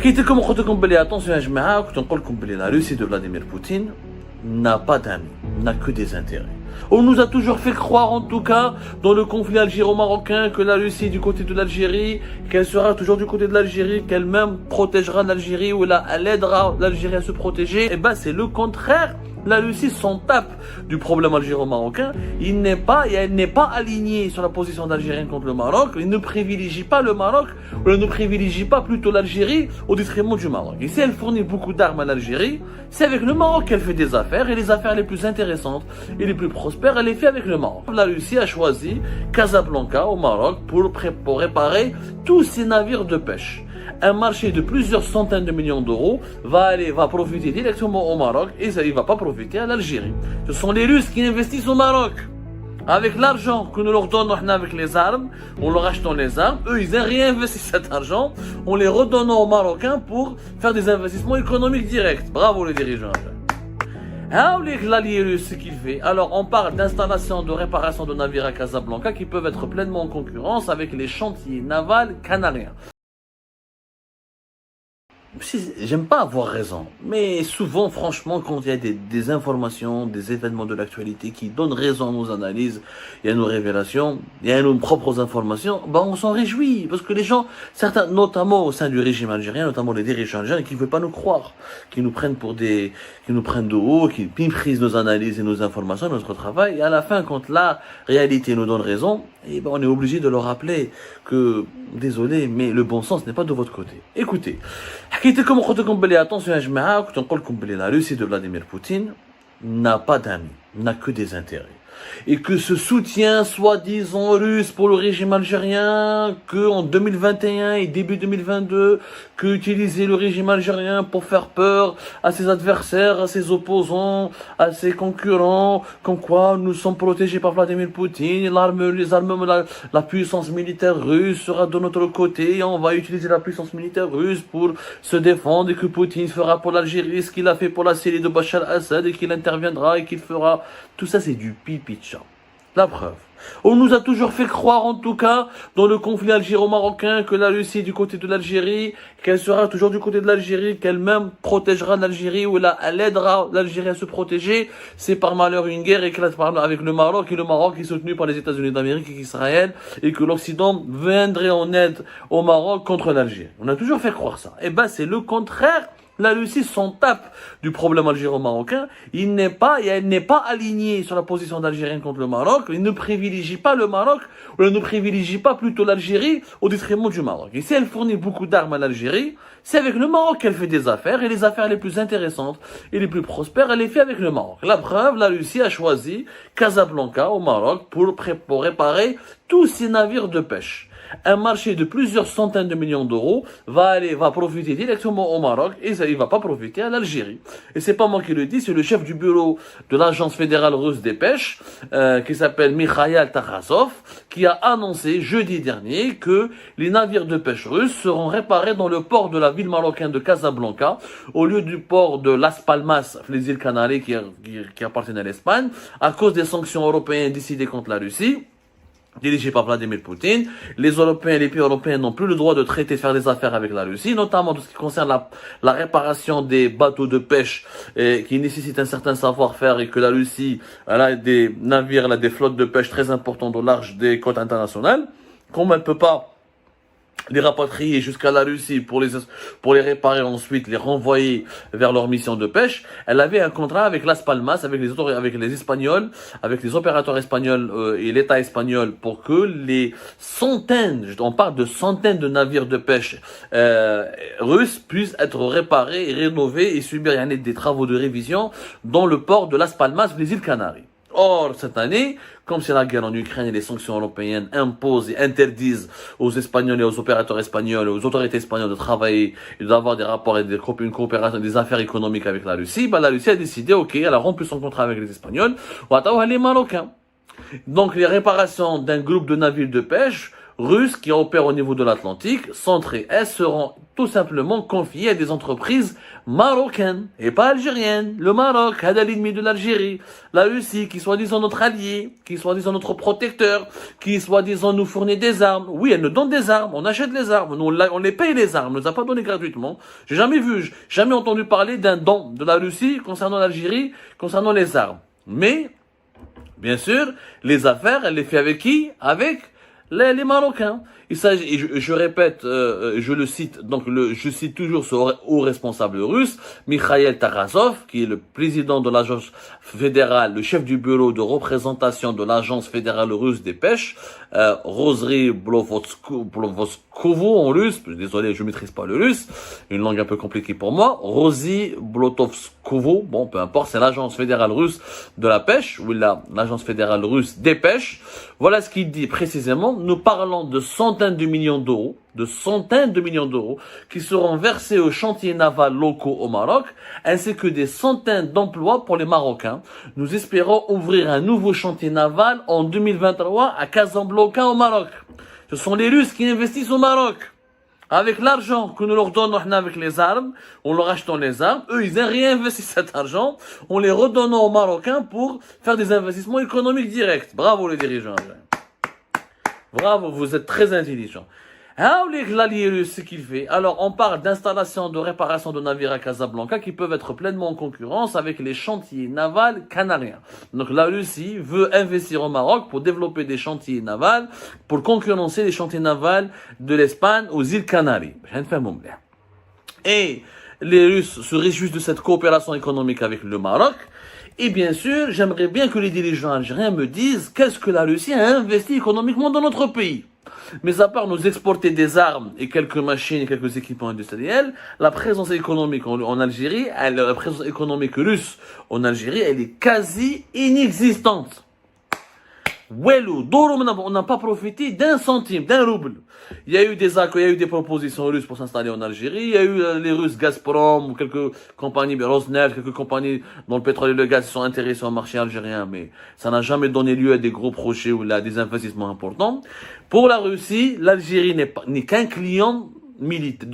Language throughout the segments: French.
حكيت لكم قلت لكم attention يا جماعه كنت نقول لكم بلي la Russie de Vladimir Poutine n'a pas d'amis, n'a que des intérêts. On nous a toujours fait croire, en tout cas, dans le conflit algéro-marocain, que la Russie est du côté de l'Algérie, qu'elle sera toujours du côté de l'Algérie, qu'elle-même protégera l'Algérie ou elle aidera l'Algérie à se protéger. Et ben, c'est le contraire. La Russie s'en tape du problème algéro-marocain. Elle n'est pas alignée sur la position d'Algérien contre le Maroc. Il ne privilégie pas le Maroc, ou elle ne privilégie pas plutôt l'Algérie au détriment du Maroc. Et si elle fournit beaucoup d'armes à l'Algérie, c'est avec le Maroc qu'elle fait des affaires, et les affaires les plus intéressantes et les plus prospères, elle les fait avec le Maroc. La Russie a choisi Casablanca au Maroc pour réparer tous ses navires de pêche. Un marché de plusieurs centaines de millions d'euros va profiter directement au Maroc et ça, il ne va pas profiter à l'Algérie. Ce sont les Russes qui investissent au Maroc. Avec l'argent que nous leur donnons avec les armes, en leur achetant les armes, eux ils réinvestissent cet argent en les redonnant aux Marocains pour faire des investissements économiques directs. Bravo les dirigeants. L'allié russe, ce qu'il fait. Alors, on parle d'installation de réparation de navires à Casablanca qui peuvent être pleinement en concurrence avec les chantiers navals canadiens. J'aime pas avoir raison, mais souvent, franchement, quand il y a des informations, des événements de l'actualité qui donnent raison à nos analyses et à nos révélations et à nos propres informations, ben on s'en réjouit, parce que les gens, certains, notamment au sein du régime algérien, notamment les dirigeants algériens, qui ne veulent pas nous croire, qui nous prennent de haut, qui méprisent nos analyses et nos informations, notre travail, et à la fin, quand la réalité nous donne raison, et ben on est obligé de leur rappeler que, désolé, mais le bon sens n'est pas de votre côté. Écoutez, attention, la Russie de Vladimir Poutine n'a pas d'amis, n'a que des intérêts. Et que ce soutien soi-disant russe pour le régime algérien, que en 2021 et début 2022, que utiliser le régime algérien pour faire peur à ses adversaires, à ses opposants, à ses concurrents, comme quoi nous sommes protégés par Vladimir Poutine, la puissance militaire russe sera de notre côté, et on va utiliser la puissance militaire russe pour se défendre, et que Poutine fera pour l'Algérie ce qu'il a fait pour la Syrie de Bachar al-Assad, et qu'il interviendra, et qu'il fera... Tout ça c'est du pipi de chat. La preuve. On nous a toujours fait croire, en tout cas, dans le conflit algéro-marocain, que la Russie est du côté de l'Algérie, qu'elle sera toujours du côté de l'Algérie, qu'elle-même protégera l'Algérie ou elle aidera l'Algérie à se protéger. C'est par malheur une guerre éclate avec le Maroc, et le Maroc est soutenu par les États-Unis d'Amérique et Israël, et que l'Occident viendrait en aide au Maroc contre l'Algérie. On a toujours fait croire ça. Eh ben, c'est le contraire. La Russie s'en tape du problème algéro-marocain. Elle n'est pas alignée sur la position d'Algérien contre le Maroc. Il ne privilégie pas le Maroc, ou elle ne privilégie pas plutôt l'Algérie au détriment du Maroc. Et si elle fournit beaucoup d'armes à l'Algérie, c'est avec le Maroc qu'elle fait des affaires, et les affaires les plus intéressantes et les plus prospères, elle les fait avec le Maroc. La preuve, la Russie a choisi Casablanca au Maroc pour réparer tous ses navires de pêche. Un marché de plusieurs centaines de millions d'euros va profiter directement au Maroc, et ça, il va pas profiter à l'Algérie. Et c'est pas moi qui le dis, c'est le chef du bureau de l'agence fédérale russe des pêches, qui s'appelle Mikhail Tarasov, qui a annoncé jeudi dernier que les navires de pêche russes seront réparés dans le port de la ville marocaine de Casablanca, au lieu du port de Las Palmas, les îles Canaries qui appartiennent à l'Espagne, à cause des sanctions européennes décidées contre la Russie, dirigé par Vladimir Poutine. Les Européens et les pays européens n'ont plus le droit de traiter, de faire des affaires avec la Russie, notamment tout ce qui concerne la réparation des bateaux de pêche qui nécessitent un certain savoir-faire, et que la Russie a des navires, elle a des flottes de pêche très importantes au large des côtes internationales. Comme elle ne peut pas les rapatrier jusqu'à la Russie pour les réparer, ensuite les renvoyer vers leur mission de pêche, elle avait un contrat avec Las Palmas, avec les Espagnols, avec les opérateurs espagnols et l'État espagnol, pour que les centaines, on parle de centaines de navires de pêche russes puissent être réparés et rénovés et subir des travaux de révision dans le port de Las Palmas, les îles Canaries. Or, cette année, comme c'est la guerre en Ukraine et les sanctions européennes imposent et interdisent aux Espagnols et aux opérateurs espagnols, aux autorités espagnoles de travailler et d'avoir des rapports et une coopération, des affaires économiques avec la Russie, la Russie a décidé, ok, elle a rompu son contrat avec les Espagnols, ou les Marocains. Donc, les réparations d'un groupe de navires de pêche russes qui opèrent au niveau de l'Atlantique, centre et est, seront tout simplement confiés à des entreprises marocaines et pas algériennes. Le Maroc, c'est l'ennemi de l'Algérie. La Russie, qui soi-disant notre allié, qui soi-disant notre protecteur, qui soi-disant nous fournit des armes. Oui, elle nous donne des armes, on achète les armes, nous, on les paye les armes, on ne nous a pas donné gratuitement. J'ai jamais entendu parler d'un don de la Russie concernant l'Algérie, concernant les armes. Mais, bien sûr, les affaires, elle les fait avec qui? Avec les Marocains. Il s'agit, je répète, je le cite, donc je cite toujours ce haut responsable russe, Mikhail Tarasov, qui est le président de l'agence fédérale, le chef du bureau de représentation de l'agence fédérale russe des pêches, Rosry Blotovskovo en russe, désolé, je maîtrise pas le russe, une langue un peu compliquée pour moi, Rosy Blotovskovo, bon, peu importe, c'est l'agence fédérale russe de la pêche, ou l'agence fédérale russe des pêches. Voilà ce qu'il dit précisément. Nous parlons de centaines de millions d'euros, qui seront versés aux chantiers navals locaux au Maroc, ainsi que des centaines d'emplois pour les Marocains. Nous espérons ouvrir un nouveau chantier naval en 2023 à Casablanca au Maroc. Ce sont les Russes qui investissent au Maroc. Avec l'argent que nous leur donnons avec les armes, on leur achetant les armes, eux ils réinvestissent cet argent, on les redonne aux Marocains pour faire des investissements économiques directs. Bravo les dirigeants. Bravo, vous êtes très intelligents. L'allié russe, ce qu'il fait. Alors, on parle d'installation, de réparation de navires à Casablanca qui peuvent être pleinement en concurrence avec les chantiers navals canariens. Donc, la Russie veut investir au Maroc pour développer des chantiers navals, pour concurrencer les chantiers navals de l'Espagne aux îles Canaries. Et les Russes se réjouissent de cette coopération économique avec le Maroc. Et bien sûr, j'aimerais bien que les dirigeants algériens me disent qu'est-ce que la Russie a investi économiquement dans notre pays. Mais à part nous exporter des armes et quelques machines et quelques équipements industriels, la présence économique en Algérie, la présence économique russe en Algérie, elle est quasi inexistante. On n'a pas profité d'un centime, d'un rouble. Il y a eu des accords, il y a eu des propositions russes pour s'installer en Algérie. Il y a eu les Russes Gazprom ou quelques compagnies, Rosneft, quelques compagnies dont le pétrole et le gaz se sont intéressés au marché algérien, mais ça n'a jamais donné lieu à des gros projets ou à des investissements importants. Pour la Russie, l'Algérie n'est qu'un client militaire,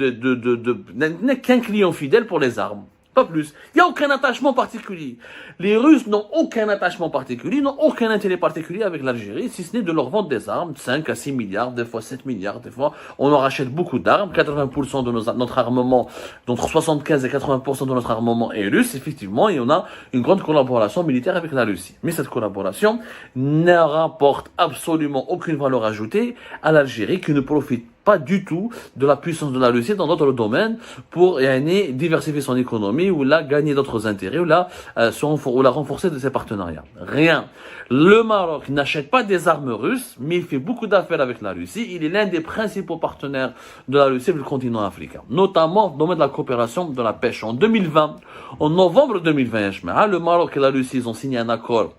n'est qu'un client fidèle pour les armes. Pas plus. Il n'y a aucun attachement particulier. Les Russes n'ont aucun attachement particulier, n'ont aucun intérêt particulier avec l'Algérie, si ce n'est de leur vendre des armes, 5 à 6 milliards, des fois 7 milliards, des fois, on en rachète beaucoup d'armes, 80% de notre armement, entre 75 et 80% de notre armement est russe, effectivement, et on a une grande collaboration militaire avec la Russie. Mais cette collaboration ne rapporte absolument aucune valeur ajoutée à l'Algérie, qui ne profite pas du tout de la puissance de la Russie dans d'autres domaines pour diversifier son économie ou là gagner d'autres intérêts ou là renforcer de ses partenariats. Rien. Le Maroc n'achète pas des armes russes, mais il fait beaucoup d'affaires avec la Russie. Il est l'un des principaux partenaires de la Russie sur le continent africain, notamment dans le domaine de la coopération de la pêche. En 2020, en novembre 2020, le Maroc et la Russie ils ont signé un accord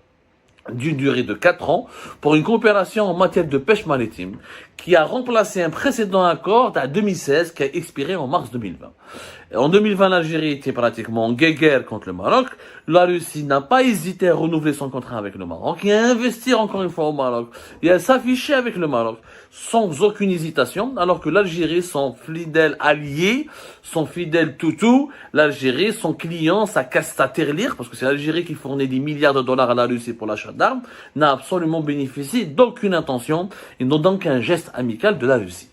d'une durée de 4 ans pour une coopération en matière de pêche maritime qui a remplacé un précédent accord de 2016 qui a expiré en mars 2020. En 2020, l'Algérie était pratiquement en guerre contre le Maroc. La Russie n'a pas hésité à renouveler son contrat avec le Maroc et à investir encore une fois au Maroc et à s'afficher avec le Maroc sans aucune hésitation, alors que l'Algérie, son fidèle allié, son fidèle toutou, l'Algérie, son client, sa tirelire, parce que c'est l'Algérie qui fournit des milliards de dollars à la Russie pour l'achat d'armes, n'a absolument bénéficié d'aucune intention et d'aucun geste amical de la Russie.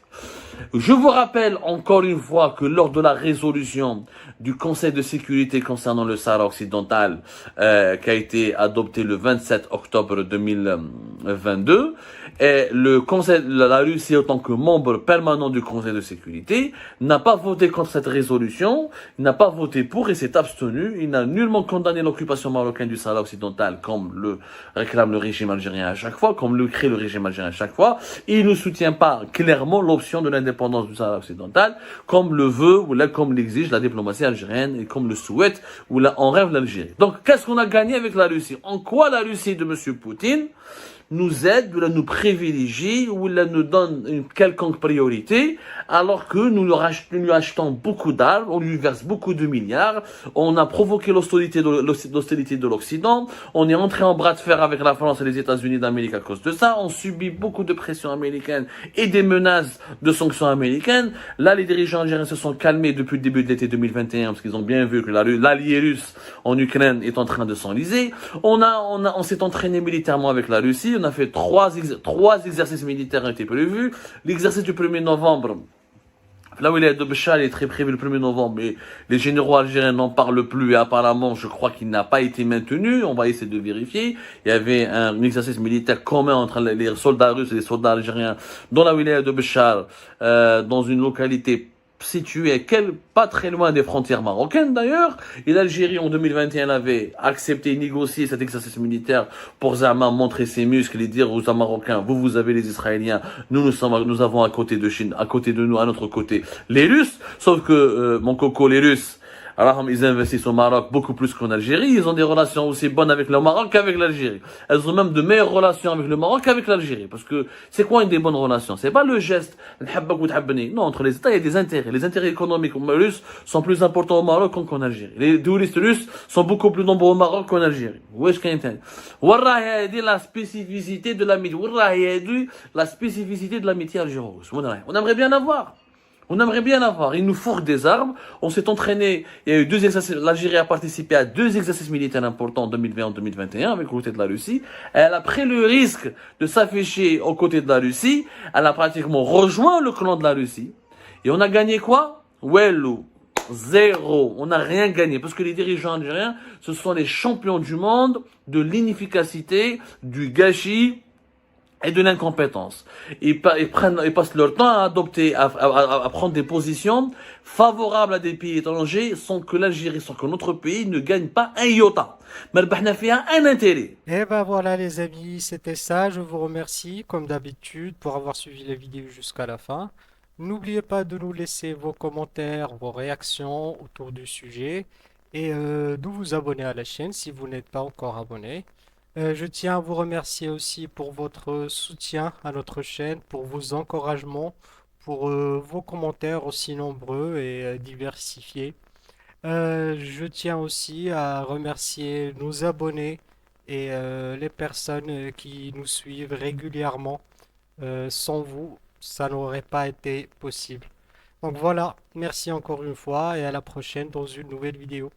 Je vous rappelle encore une fois que lors de la résolution du Conseil de sécurité concernant le Sahara occidental, qui a été adoptée le 27 octobre 2022, et la Russie, en tant que membre permanent du Conseil de sécurité, n'a pas voté contre cette résolution, n'a pas voté pour et s'est abstenu. Il n'a nullement condamné l'occupation marocaine du Sahara occidental, comme le réclame le régime algérien à chaque fois, comme le crée le régime algérien à chaque fois. Et il ne soutient pas clairement l'option de l'indépendance du Sahara occidental, comme le veut ou là, comme l'exige la diplomatie algérienne et comme le souhaite ou là, en rêve l'Algérie. Donc, qu'est-ce qu'on a gagné avec la Russie? En quoi la Russie de M. Poutine nous aide, ou là nous privilégie, ou là nous donne une quelconque priorité, alors que nous lui achetons beaucoup d'armes, on lui verse beaucoup de milliards, on a provoqué l'hostilité de l'Occident, on est entré en bras de fer avec la France et les États-Unis d'Amérique à cause de ça, on subit beaucoup de pression américaine et des menaces de sanctions américaines. Là, les dirigeants algériens se sont calmés depuis le début de l'été 2021 parce qu'ils ont bien vu que l'allié russe en Ukraine est en train de s'enliser. On s'est entraîné militairement avec la Russie. On a fait trois exercices militaires ont été prévus. L'exercice du 1er novembre, là où il est de Béchar, il est très prévu le 1er novembre, mais les généraux algériens n'en parlent plus et apparemment, je crois qu'il n'a pas été maintenu. On va essayer de vérifier. Il y avait un exercice militaire commun entre les soldats russes et les soldats algériens dans la wilaya de Béchar, dans une localité située pas très loin des frontières marocaines d'ailleurs. Et l'Algérie en 2021 avait accepté et négocié cet exercice militaire pour Zama montrer ses muscles et dire aux Marocains, vous avez les Israéliens, nous avons à côté de nous, à notre côté, les Russes. Sauf que, mon coco, les Russes, alors ils investissent au Maroc beaucoup plus qu'en Algérie. Ils ont des relations aussi bonnes avec le Maroc qu'avec l'Algérie. Elles ont même de meilleures relations avec le Maroc qu'avec l'Algérie. Parce que c'est quoi une des bonnes relations? C'est pas le geste, non, entre les États, il y a des intérêts. Les intérêts économiques russes sont plus importants au Maroc qu'en Algérie. Les touristes russes sont beaucoup plus nombreux au Maroc qu'en Algérie. Wesh qu'intérêt. Wallah, il y a la spécificité de l'amitié. Wallah, il y a la spécificité de l'amitié algéro-russe. On aimerait bien avoir. On aimerait bien avoir. Ils nous fourrent des armes. On s'est entraîné. Il y a eu deux exercices. L'Algérie a participé à deux exercices militaires importants en 2020 et en 2021 avec le côté de la Russie. Elle a pris le risque de s'afficher aux côtés de la Russie. Elle a pratiquement rejoint le clan de la Russie. Et on a gagné quoi? Wello. Zéro. On n'a rien gagné. Parce que les dirigeants algériens, ce sont les champions du monde de l'inefficacité, du gâchis, et de l'incompétence. Ils passent leur temps à à prendre des positions favorables à des pays étrangers sans que l'Algérie, sans que notre pays ne gagne pas un iota. Mais un intérêt. Et ben voilà les amis, c'était ça. Je vous remercie comme d'habitude pour avoir suivi la vidéo jusqu'à la fin. N'oubliez pas de nous laisser vos commentaires, vos réactions autour du sujet et de vous abonner à la chaîne si vous n'êtes pas encore abonné. Je tiens à vous remercier aussi pour votre soutien à notre chaîne, pour vos encouragements, pour vos commentaires aussi nombreux et diversifiés. Je tiens aussi à remercier nos abonnés et les personnes qui nous suivent régulièrement. Sans vous, ça n'aurait pas été possible. Donc voilà, merci encore une fois et à la prochaine dans une nouvelle vidéo.